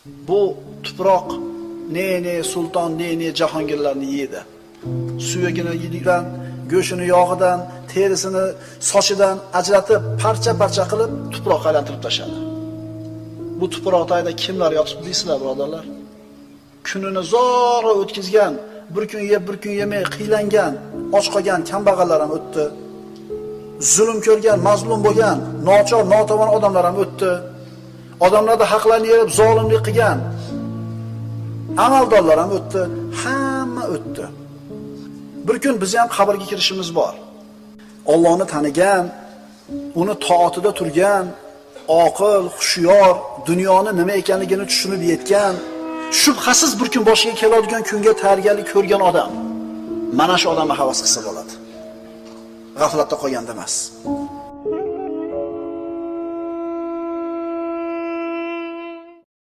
Bu tuproq ne sulton, ne jahongirlarni yeydi. Suyagini yeydigan, go'shini yog'idan, terisini sochidan ajratib, parcha-parcha qilib tuproqqa aylantirib tashadi. Bu tuproqda kimlar yotibdi deysizlar, birodarlar? Kunini zo'rg'a o'tkazgan, bir kun yeb, bir kun yemay qiylangan, och qolgan kambag'allar ham o'tdi. Zulm ko'rgan, mazlum bo'lgan, nochor, notavon odamlar ham o'tdi. Odamlarda haqlarni yerib zolimlik qilgan amaldorlar ham o'tdi. Hamma o'tdi. Bir kun biz ham qabrga kirishimiz bor. Allohni tanigan, uni toatida turgan, oqil, xushyor, dunyoni nima ekanligini tushunib yetgan, shubhasiz bir kun boshiga keladigan kunga tayyorgarlik ko'rgan odam mana shu odamga havas qilsa bo'ladi. G'aflatda qolganda emas.